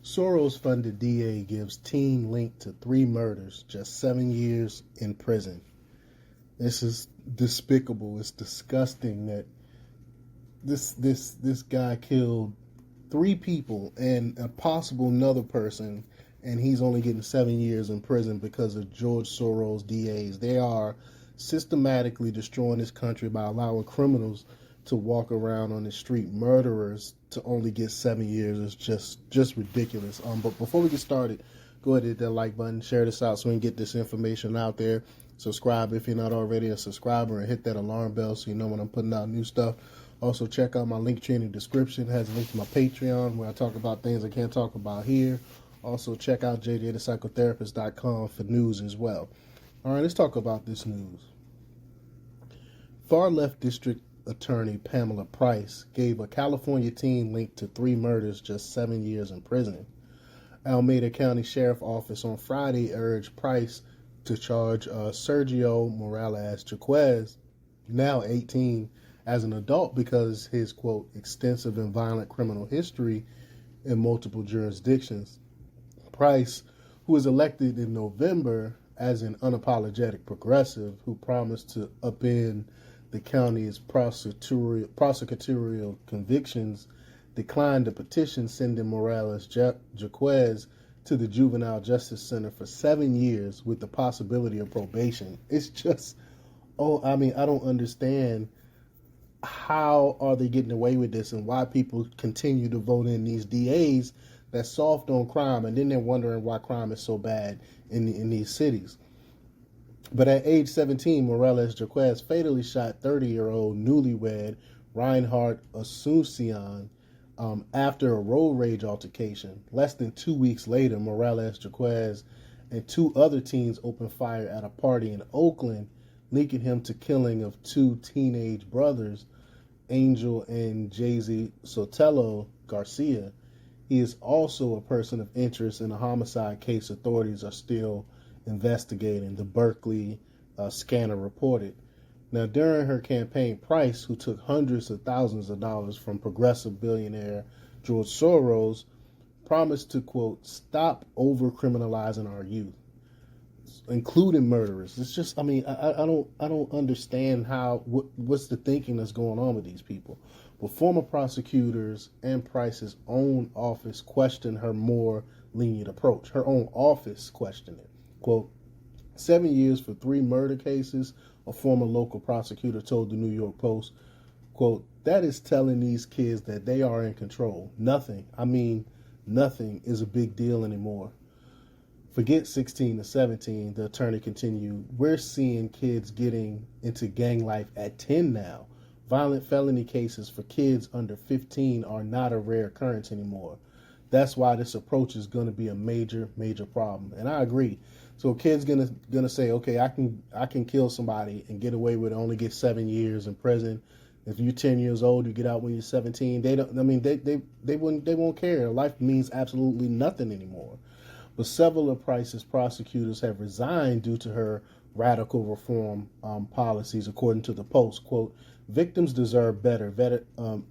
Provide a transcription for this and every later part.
Soros-funded DA gives teen linked to 3 murders just 7 years in prison. This is despicable. It's disgusting that this guy killed 3 people and a possible another person, and he's only getting 7 years in prison because of George Soros DAs. They are systematically destroying this country by allowing criminals to walk around on the street. Murderers to only get 7 years is just ridiculous. But before we get started, go ahead and hit that like button, share this out so we can get this information out there. Subscribe if you're not already a subscriber, and hit that alarm bell so you know when I'm putting out new stuff. Also, check out my link tree in the description. It has a link to my Patreon where I talk about things I can't talk about here. Also, check out jjthepsychotherapist.com for news as well. All right, let's talk about this news. Far left district attorney Pamela Price gave a California teen linked to 3 murders just 7 years in prison. Alameda County Sheriff Office on Friday urged Price to charge Sergio Morales-Jacquez, now 18, as an adult because his, quote, extensive and violent criminal history in multiple jurisdictions. Price, who was elected in November as an unapologetic progressive who promised to upend the county's prosecutorial convictions, declined a petition sending Morales-Jacquez to the Juvenile Justice Center for 7 years with the possibility of probation. It's just, I don't understand how are they getting away with this and why people continue to vote in these DAs that's soft on crime, and then they're wondering why crime is so bad in these cities. But at age 17, Morales-Jacquez fatally shot 30-year-old newlywed Reinhard Asuncion after a road rage altercation. Less than 2 weeks later, Morales-Jacquez and 2 other teens opened fire at a party in Oakland, linking him to killing of 2 teenage brothers, Angel and Jay-Z Sotelo Garcia. He is also a person of interest in a homicide case authorities are still investigating, the Berkeley Scanner reported. Now, during her campaign, Price, who took hundreds of thousands of dollars from progressive billionaire George Soros, promised to, quote, stop over-criminalizing our youth, including murderers. It's just, I don't understand what's the thinking that's going on with these people. But former prosecutors and Price's own office questioned her more lenient approach. Her own office questioned it. Quote, 7 years for 3 murder cases, a former local prosecutor told the New York Post. Quote, that is telling these kids that they are in control. Nothing is a big deal anymore. Forget 16 to 17, the attorney continued. We're seeing kids getting into gang life at 10 now. Violent felony cases for kids under 15 are not a rare occurrence anymore. That's why this approach is going to be a major problem. And I agree. So a kid's gonna say, okay, I can kill somebody and get away with it, only get 7 years in prison. If you're 10 years old, you get out when you're 17. They won't care. Life means absolutely nothing anymore. But several of Price's prosecutors have resigned due to her radical reform policies, according to the Post. Quote, victims deserve better.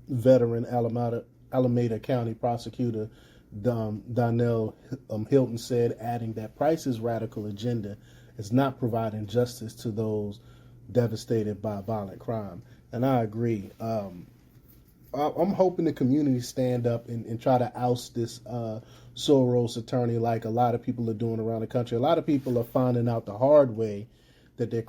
Veteran Alameda County prosecutor Donnell Hilton said, adding that Price's radical agenda is not providing justice to those devastated by violent crime. And I agree. I'm hoping the community stand up and try to oust this Soros attorney like a lot of people are doing around the country. A lot of people are finding out the hard way that their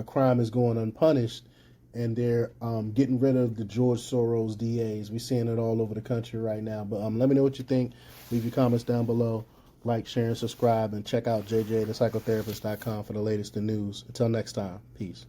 crime is going unpunished, and they're getting rid of the George Soros DAs. We're seeing it all over the country right now. But let me know what you think. Leave your comments down below. Like, share, and subscribe. And check out jjthepsychotherapist.com for the latest in news. Until next time, peace.